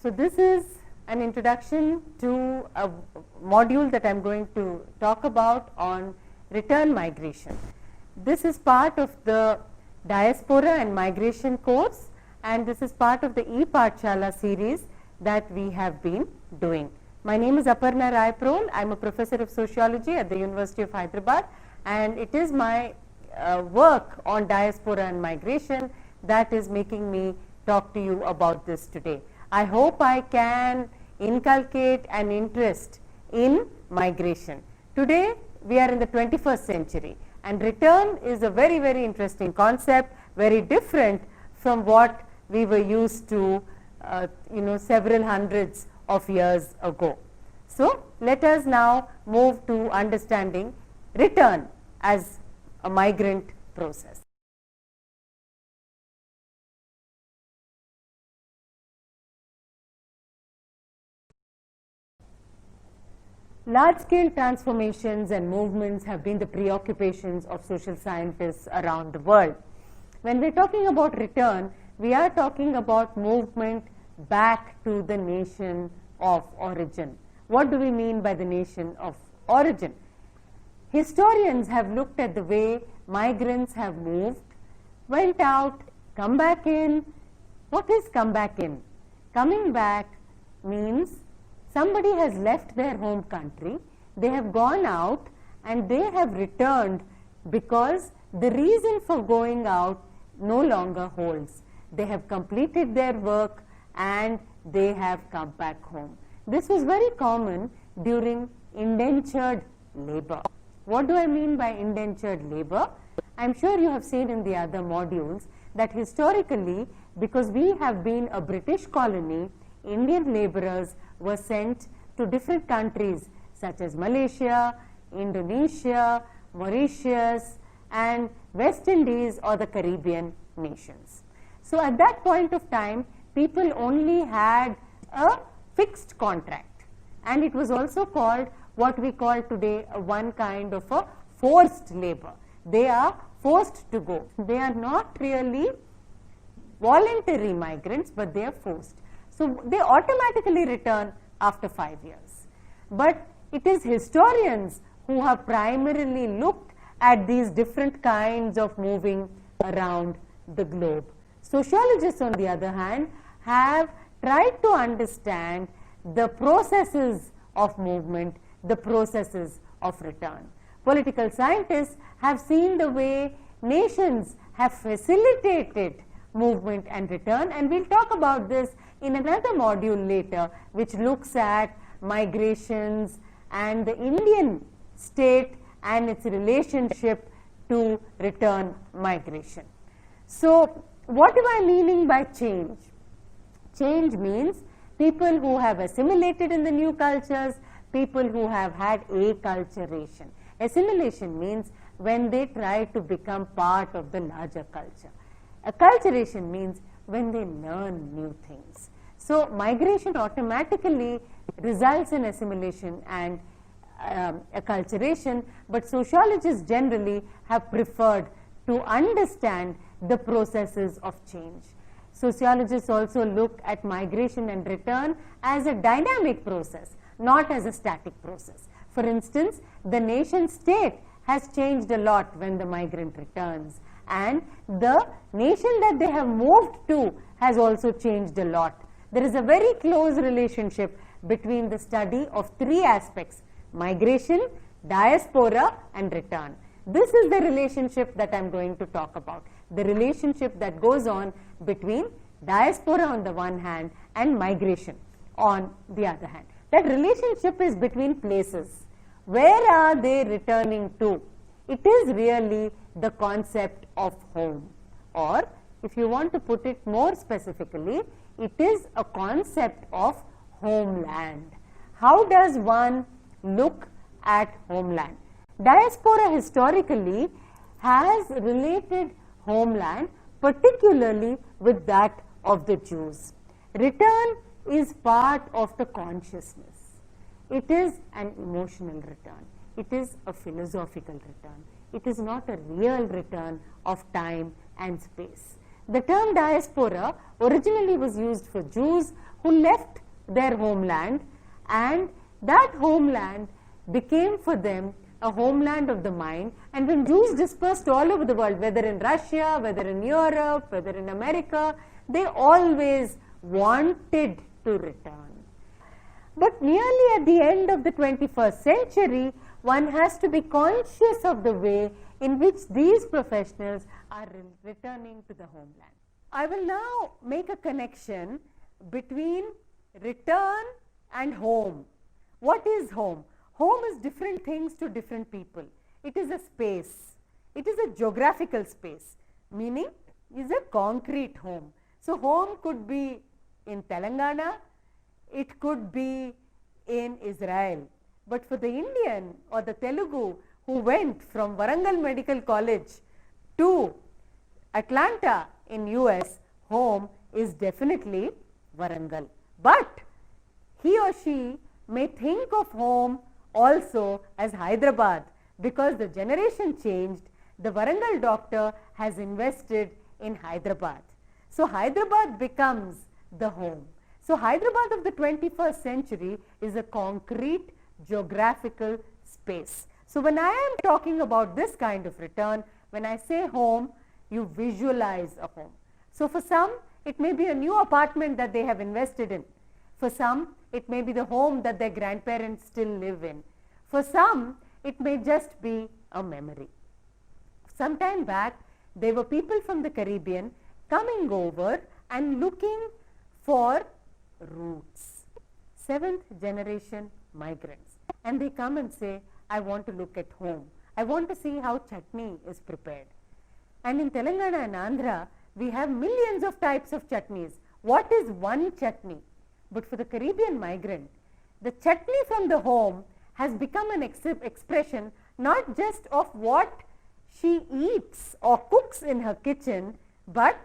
So this is an introduction to a module that I am going to talk about on return migration. This is part of the diaspora and migration course, and this is part of the e-Pathshala series that we have been doing. My name is Aparna Rai Prol. I am a professor of sociology at the University of Hyderabad, and it is my work on diaspora and migration that is making me talk to you about this today. I hope I can inculcate an interest in migration. Today we are in the 21st century, and return is a very, very interesting concept, very different from what we were used to several hundreds of years ago. So let us now move to understanding return as a migrant process. Large-scale transformations and movements have been the preoccupations of social scientists around the world. When we are talking about return, we are talking about movement back to the nation of origin. What do we mean by the nation of origin? Historians have looked at the way migrants have moved, went out, come back in. What is come back in? Coming back means somebody has left their home country, they have gone out and they have returned because the reason for going out no longer holds. They have completed their work and they have come back home. This was very common during indentured labor. What do I mean by indentured labor? I am sure you have seen in the other modules that historically, because we have been a British colony, Indian laborers were sent to different countries such as Malaysia, Indonesia, Mauritius and West Indies or the Caribbean nations. So at that point of time, people only had a fixed contract, and it was also called what we call today one kind of a forced labor. They are forced to go. They are not really voluntary migrants, but they are forced. So they automatically return after 5 years. But it is historians who have primarily looked at these different kinds of moving around the globe. Sociologists, on the other hand, have tried to understand the processes of movement, the processes of return. Political scientists have seen the way nations have facilitated movement and return, and we'll talk about this in another module later, which looks at migrations and the Indian state and its relationship to return migration. So what am I meaning by change? Change means people who have assimilated in the new cultures, people who have had acculturation. Assimilation means when they try to become part of the larger culture. Acculturation means when they learn new things. So migration automatically results in assimilation and acculturation, but sociologists generally have preferred to understand the processes of change. Sociologists also look at migration and return as a dynamic process, not as a static process. For instance, the nation state has changed a lot when the migrant returns, and the nation that they have moved to has also changed a lot. There is a very close relationship between the study of three aspects: migration, diaspora and return. This is the relationship that I am going to talk about, the relationship that goes on between diaspora on the one hand and migration on the other hand. That relationship is between places. Where are they returning to? It is really the concept of home, or if you want to put it more specifically, it is a concept of homeland. How does one look at homeland? Diaspora historically has related homeland particularly with that of the Jews. Return is part of the consciousness. It is an emotional return. It is a philosophical return. It is not a real return of time and space. The term diaspora originally was used for Jews who left their homeland, and that homeland became for them a homeland of the mind. And when Jews dispersed all over the world, whether in Russia, whether in Europe, whether in America, they always wanted to return. But nearly at the end of the 21st century, one has to be conscious of the way in which these professionals are returning to the homeland. I will now make a connection between return and home. What is home? Home is different things to different people. It is a space. It is a geographical space, meaning is a concrete home. So home could be in Telangana, it could be in Israel. But for the Indian or the Telugu who went from Warangal Medical College to Atlanta in US, home is definitely Warangal. But he or she may think of home also as Hyderabad, because the generation changed. The Warangal doctor has invested in Hyderabad. So Hyderabad becomes the home. So Hyderabad of the 21st century is a concrete geographical space. So when I am talking about this kind of return, when I say home, you visualize a home. So for some, it may be a new apartment that they have invested in. For some, it may be the home that their grandparents still live in. For some, it may just be a memory. Some time back, there were people from the Caribbean coming over and looking for roots. 7th generation migrants. And they come and say, I want to look at home. I want to see how chutney is prepared. And in Telangana and Andhra, we have millions of types of chutneys. What is one chutney? But for the Caribbean migrant, the chutney from the home has become an expression not just of what she eats or cooks in her kitchen, but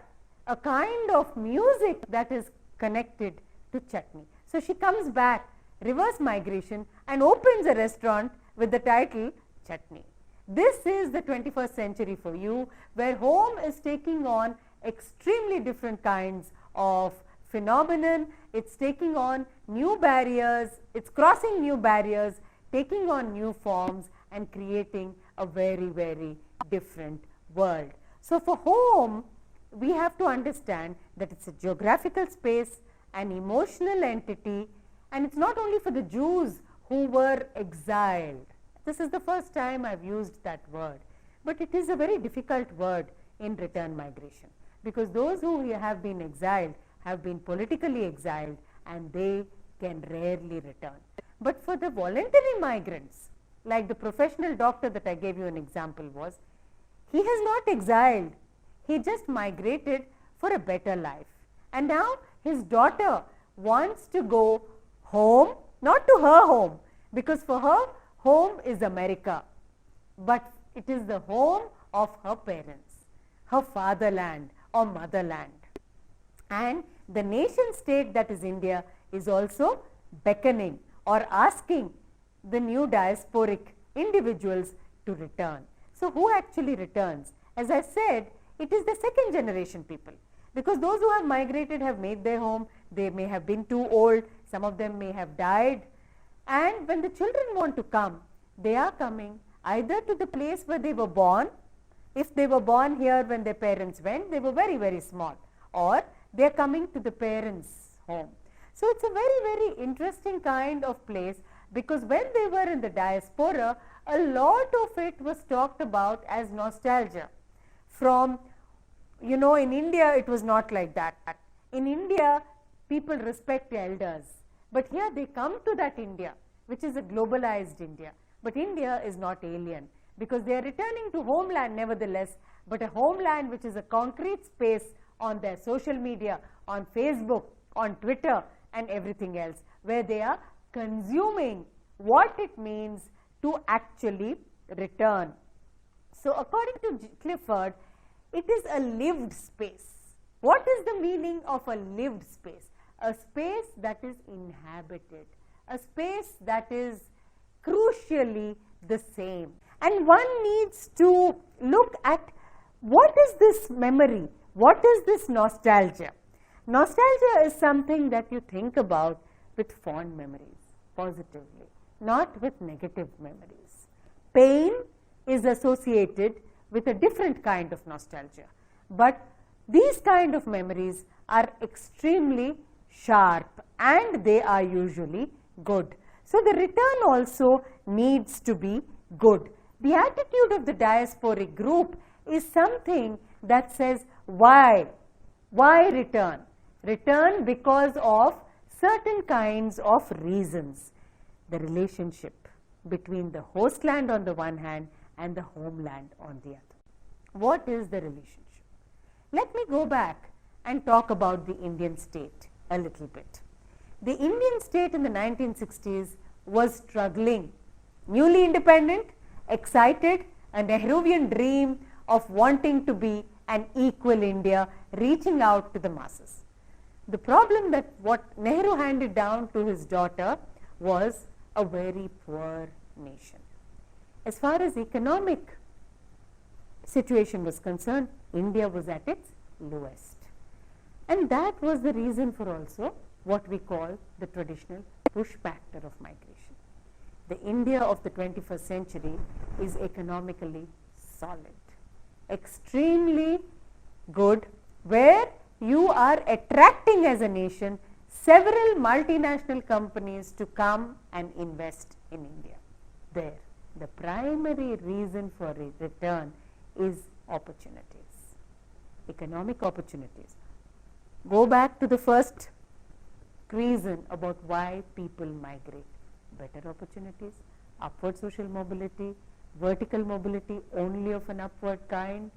a kind of music that is connected to chutney. So she comes back, reverse migration, and opens a restaurant with the title Chutney. This is the 21st century for you, where home is taking on extremely different kinds of phenomenon. It's taking on new barriers, it's crossing new barriers, taking on new forms and creating a very, very different world. So for home, we have to understand that it's a geographical space, an emotional entity, and it's not only for the Jews who were exiled. This is the first time I've used that word, but it is a very difficult word in return migration, because those who have been exiled have been politically exiled and they can rarely return. But for the voluntary migrants, like the professional doctor that I gave you an example was, he has not exiled, he just migrated for a better life. And now his daughter wants to go home, not to her home, because for her, home is America, but it is the home of her parents, her fatherland or motherland. And the nation state that is India is also beckoning or asking the new diasporic individuals to return. So who actually returns? As I said, it is the second generation people, because those who have migrated have made their home, they may have been too old, some of them may have died, and when the children want to come, they are coming either to the place where they were born. If they were born here when their parents went, they were very, very small, or they are coming to the parents' home. So it's a very, very interesting kind of place, because when they were in the diaspora, a lot of it was talked about as nostalgia. From, you know, in India it was not like that. In India, people respect elders, but here they come to that India, which is a globalized India. But India is not alien, because they are returning to homeland nevertheless, but a homeland which is a concrete space on their social media, on Facebook, on Twitter and everything else, where they are consuming what it means to actually return. So according to Clifford, it is a lived space. What is the meaning of a lived space? A space that is inhabited, a space that is crucially the same. And one needs to look at what is this memory, what is this nostalgia. Nostalgia is something that you think about with fond memories, positively, not with negative memories. Pain is associated with a different kind of nostalgia, but these kind of memories are extremely sharp and they are usually good. So the return also needs to be good. The attitude of the diasporic group is something that says, why? Why return? Return because of certain kinds of reasons. The relationship between the host land on the one hand and the homeland on the other. What is the relationship? Let me go back and talk about the Indian state a little bit. The Indian state in the 1960s was struggling, newly independent, excited, a Nehruvian dream of wanting to be an equal India, reaching out to the masses. The problem that what Nehru handed down to his daughter was a very poor nation. As far as economic situation was concerned, India was at its lowest. And that was the reason for also what we call the traditional push factor of migration. The India of the 21st century is economically solid, extremely good, where you are attracting as a nation several multinational companies to come and invest in India. There, the primary reason for a return is opportunities, economic opportunities. Go back to the first reason about why people migrate. Better opportunities, upward social mobility, vertical mobility only of an upward kind.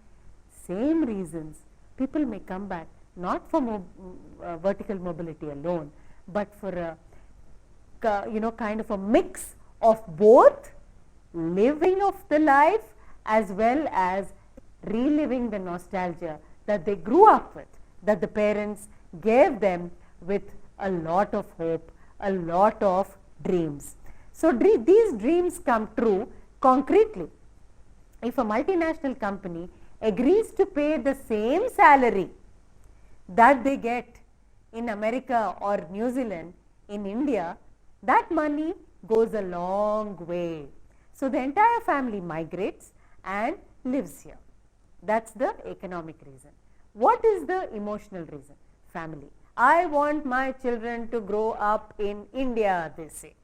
Same reasons, people may come back not for vertical mobility alone, but for a kind of a mix of both living of the life as well as reliving the nostalgia that they grew up with, that the parents gave them with a lot of hope, a lot of dreams. So these dreams come true concretely. If a multinational company agrees to pay the same salary that they get in America or New Zealand in India, that money goes a long way. So the entire family migrates and lives here. That's the economic reason. What is the emotional reason? Family. I want my children to grow up in India, they say.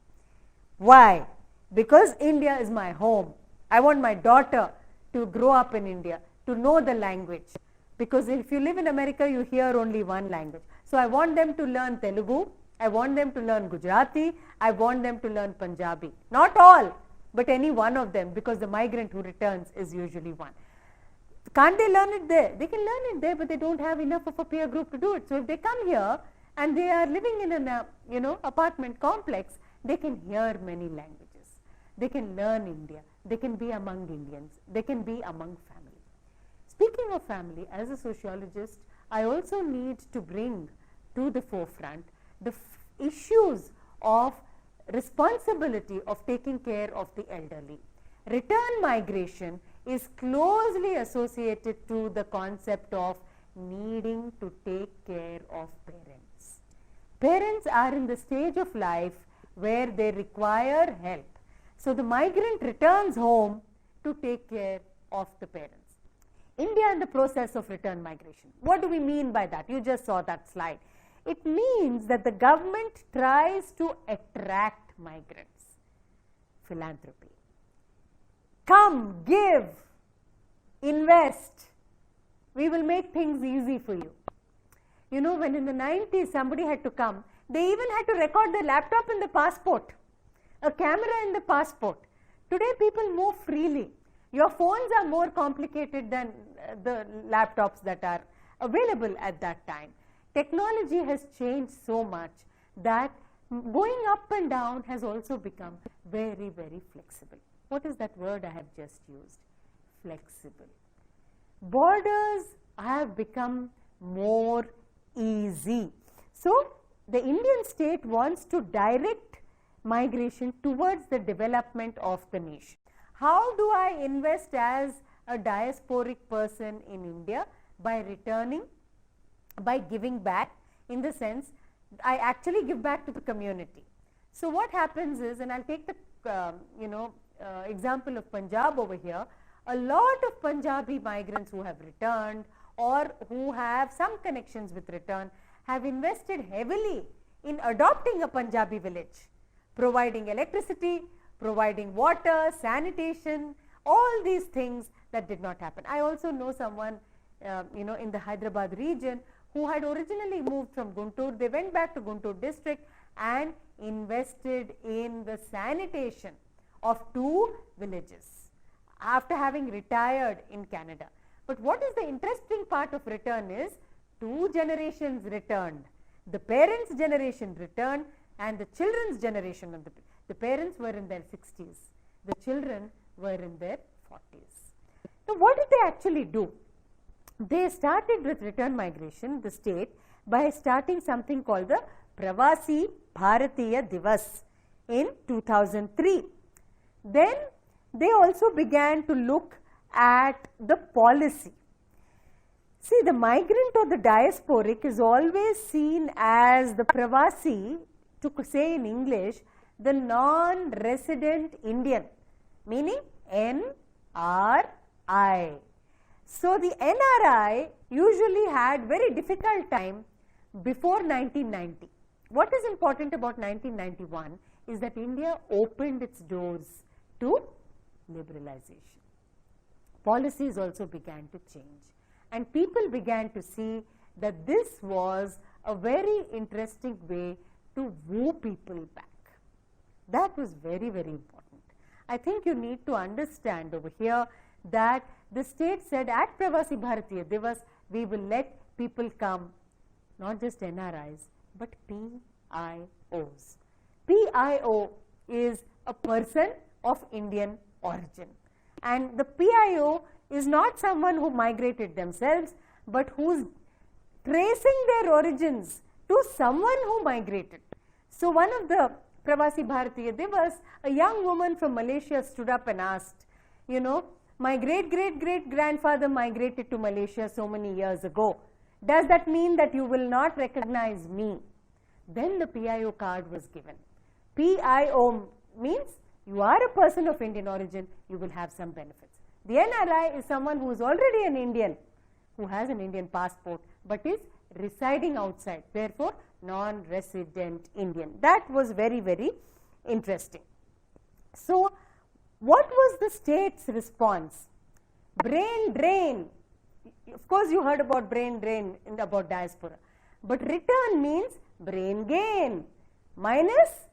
Why? Because India is my home. I want my daughter to grow up in India, to know the language. Because if you live in America, you hear only one language. So I want them to learn Telugu, I want them to learn Gujarati, I want them to learn Punjabi. Not all, but any one of them, because the migrant who returns is usually one. Can't they learn it there? They can learn it there, but they don't have enough of a peer group to do it. So if they come here and they are living in an apartment complex, they can hear many languages. They can learn India. They can be among Indians. They can be among family. Speaking of family, as a sociologist, I also need to bring to the forefront the issues of responsibility of taking care of the elderly. Return migration is closely associated to the concept of needing to take care of parents. Parents are in the stage of life where they require help. So the migrant returns home to take care of the parents. India in the process of return migration. What do we mean by that? You just saw that slide. It means that the government tries to attract migrants. Philanthropy. Come, give, invest. We will make things easy for you. You know, when in the 90s somebody had to come, they even had to record their laptop in the passport, a camera in the passport. Today people move freely. Your phones are more complicated than the laptops that are available at that time. Technology has changed so much that going up and down has also become very, very flexible. What is that word I have just used? Flexible. Borders have become more easy. So the Indian state wants to direct migration towards the development of the nation. How do I invest as a diasporic person in India? By returning, by giving back. in the sense I actually give back to the community. So what happens is, and I'll take the example of Punjab over here, a lot of Punjabi migrants who have returned or who have some connections with return have invested heavily in adopting a Punjabi village, providing electricity, providing water, sanitation, all these things that did not happen. I also know someone in the Hyderabad region who had originally moved from Guntur. They went back to Guntur district and invested in the sanitation of 2 villages after having retired in Canada. But what is the interesting part of return is 2 generations returned. The parents' generation returned and the children's generation of the parents were in their 60s. The children were in their 40s. Now, what did they actually do? They started with return migration, the state, by starting something called the Pravasi Bharatiya Divas in 2003. Then they also began to look at the policy. See, the migrant or the diasporic is always seen as the Pravasi, to say in English, the non-resident Indian, meaning NRI. So the NRI usually had very difficult time before 1990. What is important about 1991 is that India opened its doors to liberalization. Policies also began to change and people began to see that this was a very interesting way to woo people back. That was very, very important. I think you need to understand over here that the state said at Pravasi Bharatiya Divas, we will let people come, not just NRIs, but PIOs. PIO is a person of Indian origin. And the PIO is not someone who migrated themselves, but who's tracing their origins to someone who migrated. So one of the Pravasi Bharatiya Divas, a young woman from Malaysia stood up and asked, my great-great-great-grandfather migrated to Malaysia so many years ago. Does that mean that you will not recognize me? Then the PIO card was given. PIO means you are a person of Indian origin, you will have some benefits. The NRI is someone who is already an Indian, who has an Indian passport, but is residing outside, therefore non-resident Indian. That was very, very interesting. So, what was the state's response? Brain drain. Of course, you heard about brain drain about diaspora. But return means brain gain, minus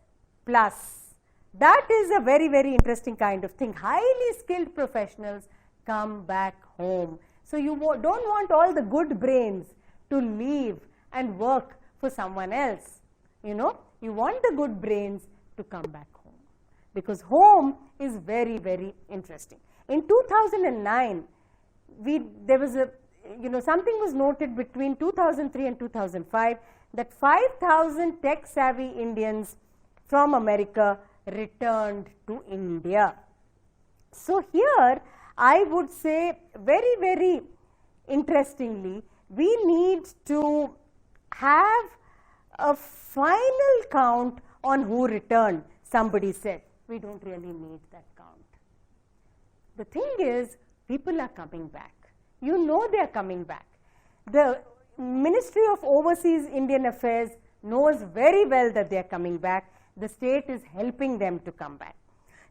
plus. That is a very, very interesting kind of thing. Highly skilled professionals come back home. So, you don't want all the good brains to leave and work for someone else. You want the good brains to come back home. Because home is very, very interesting. In 2009, there was something was noted between 2003 and 2005 that 5,000 tech-savvy Indians from America returned to India. So here, I would say very, very interestingly, we need to have a final count on who returned. Somebody said, we don't really need that count. The thing is, people are coming back. You know they are coming back. The Ministry of Overseas Indian Affairs knows very well that they are coming back. The state is helping them to come back.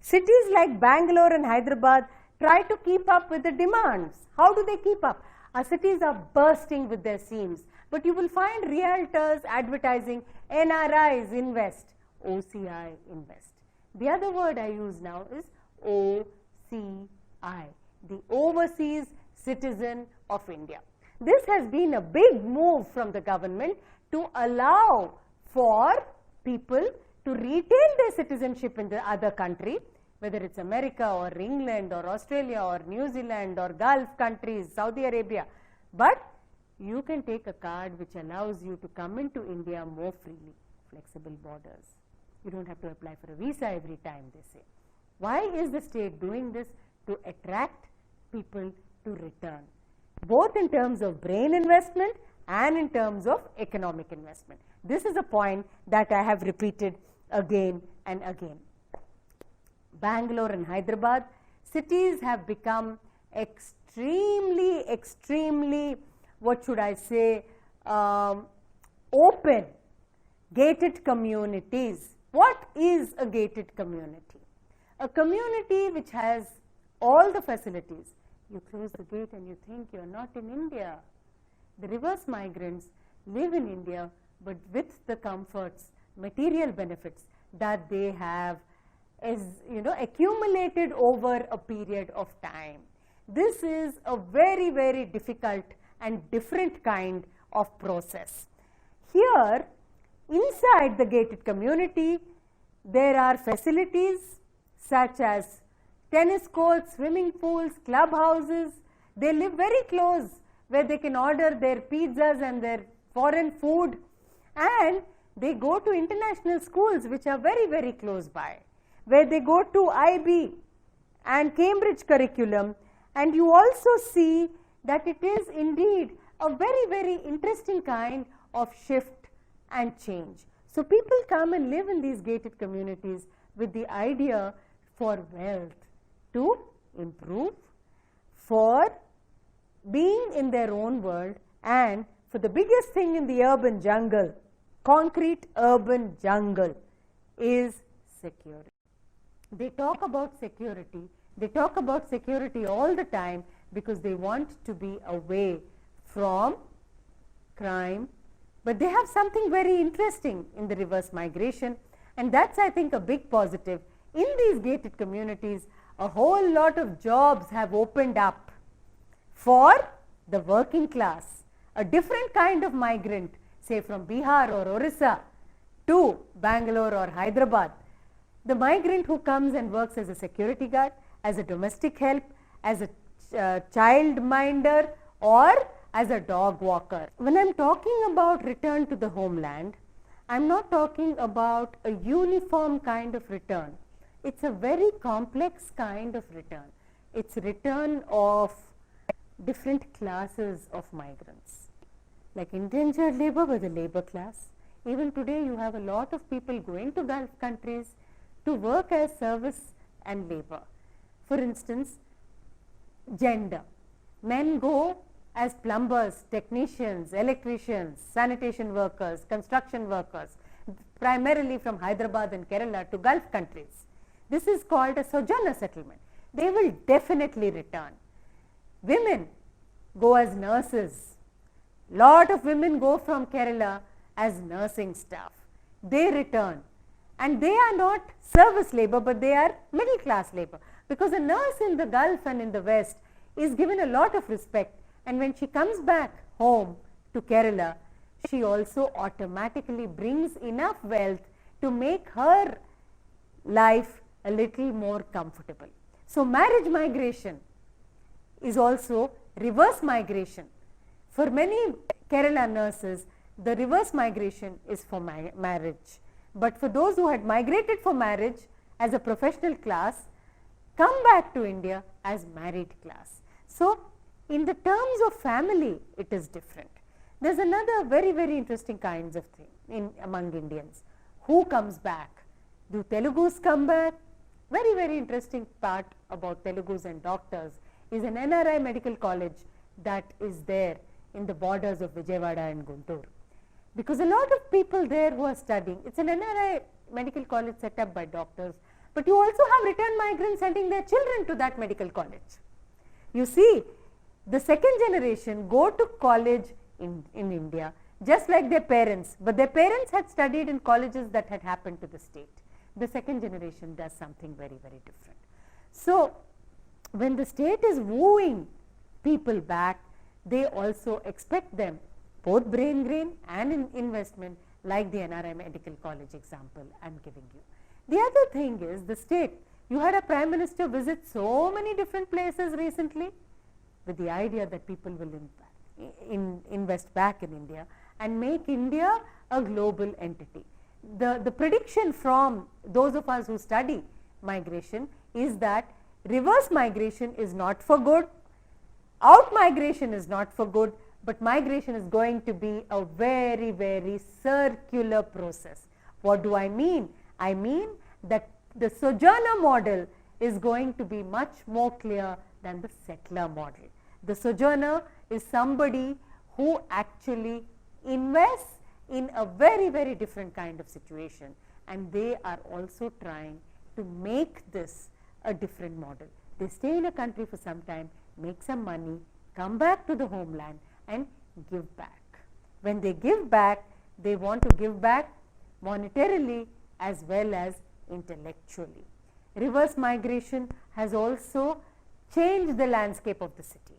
Cities like Bangalore and Hyderabad try to keep up with the demands. How do they keep up? Our cities are bursting with their seams. But you will find realtors advertising NRIs invest, OCI invest. The other word I use now is OCI, the Overseas Citizen of India. This has been a big move from the government to allow for people to retain their citizenship in the other country, whether it's America or England or Australia or New Zealand or Gulf countries, Saudi Arabia. But you can take a card which allows you to come into India more freely, flexible borders. You don't have to apply for a visa every time, they say. Why is the state doing this? To attract people to return, both in terms of brain investment and in terms of economic investment. This is a point that I have repeated again and again. Bangalore and Hyderabad, cities have become extremely, what should I say, open, gated communities. What is a gated community? A community which has all the facilities. You close the gate and you think you're not in India. The reverse migrants live in India, but with the comforts, material benefits that they have accumulated over a period of time. This is a very difficult and different kind of process. Here, inside the gated community, there are facilities such as tennis courts, swimming pools, clubhouses. They live very close, where they can order their pizzas and their foreign food, and they go to international schools which are very close by, where they go to IB and Cambridge curriculum, and you also see that it is indeed a very interesting kind of shift and change. So people come and live in these gated communities with the idea for wealth, to improve, for being in their own world, and for the biggest thing in the urban jungle, concrete urban jungle, is security. They talk about security. They talk about security all the time because they want to be away from crime. But they have something very interesting in the reverse migration, and that's, I think, a big positive. In these gated communities, a whole lot of jobs have opened up for the working class, a different kind of migrant, say from Bihar or Orissa to Bangalore or Hyderabad. The migrant who comes and works as a security guard, as a domestic help, as a child minder, or as a dog walker. When I'm talking about return to the homeland, I'm not talking about a uniform kind of return. It's a very complex kind of return. It's return of different classes of migrants. Like indentured labor was a labor class. Even today you have a lot of people going to Gulf countries to work as service and labor. For instance, gender. Men go as plumbers, technicians, electricians, sanitation workers, construction workers, primarily from Hyderabad and Kerala to Gulf countries. This is called a sojourner settlement. They will definitely return. Women go as nurses. Lot of women go from Kerala as nursing staff. They return. And they are not service labor, but they are middle class labor. Because a nurse in the Gulf and in the West is given a lot of respect, and when she comes back home to Kerala, she also automatically brings enough wealth to make her life a little more comfortable. So marriage migration is also reverse migration. For many Kerala nurses, the reverse migration is for marriage. But for those who had migrated for marriage as a professional class, come back to India as married class. So in the terms of family, it is different. There's another very interesting kinds of thing among Indians. Who comes back? Do Telugus come back? Very interesting part about Telugus and doctors is an NRI medical college that is there in the borders of Vijayawada and Guntur. Because a lot of people there who are studying, it's an NRI medical college set up by doctors, but you also have returned migrants sending their children to that medical college. You see, the second generation go to college in India just like their parents, but their parents had studied in colleges that had happened to the state. The second generation does something very different. So when the state is wooing people back, they also expect them, both brain drain and in investment, like the NRI Medical College example I'm giving you. The other thing is the state. You had a Prime Minister visit so many different places recently with the idea that people will invest back in India and make India a global entity. The prediction from those of us who study migration is that reverse migration is not for good, out migration is not for good, but migration is going to be a very, very circular process. What do I mean? I mean that the sojourner model is going to be much more clear than the settler model. The sojourner is somebody who actually invests in a very, very different kind of situation, and they are also trying to make this a different model. They stay in a country for some time, make some money, come back to the homeland and give back. When they give back, they want to give back monetarily as well as intellectually. Reverse migration has also changed the landscape of the city.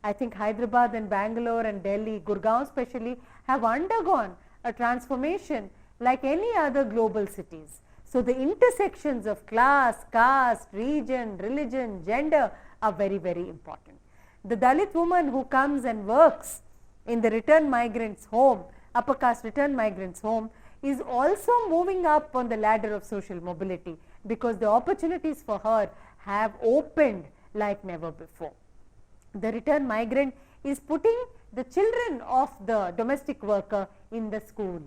I think Hyderabad and Bangalore and Delhi, Gurgaon especially, have undergone a transformation like any other global cities. So the intersections of class, caste, region, religion, gender are very, very important. The Dalit woman who comes and works in the return migrants' home, upper caste return migrants' home, is also moving up on the ladder of social mobility, because the opportunities for her have opened like never before. The return migrant is putting the children of the domestic worker in the school.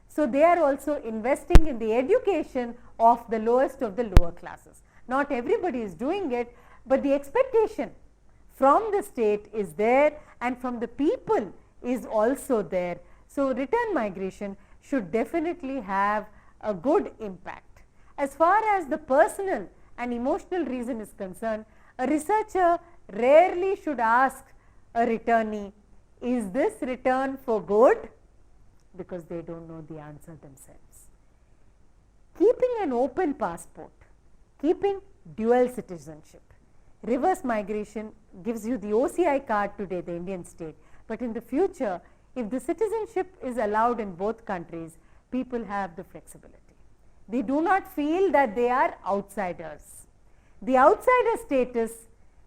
So they are also investing in the education of the lowest of the lower classes. Not everybody is doing it, but the expectation from the state is there and from the people is also there. So return migration should definitely have a good impact. As far as the personal and emotional reason is concerned, a researcher rarely should ask a returnee, is this return for good? Because they don't know the answer themselves. Keeping an open passport, keeping dual citizenship. Reverse migration gives you the OCI card today, the Indian state, but in the future, if the citizenship is allowed in both countries, people have the flexibility. They do not feel that they are outsiders. The outsider status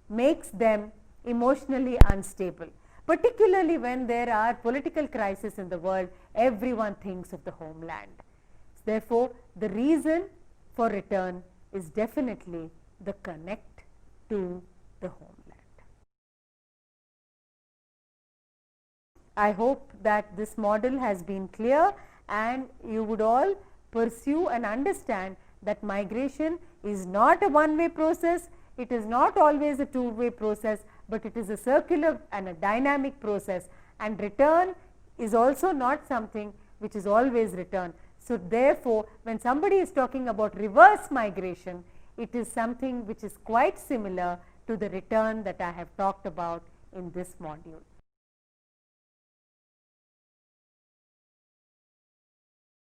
makes them emotionally unstable. Particularly when there are political crises in the world, everyone thinks of the homeland. Therefore, the reason for return is definitely the connect to the homeland. I hope that this model has been clear and you would all pursue and understand that migration is not a one-way process, it is not always a two-way process, but it is a circular and a dynamic process, and return is also not something which is always return. So therefore, when somebody is talking about reverse migration, it is something which is quite similar to the return that I have talked about in this module.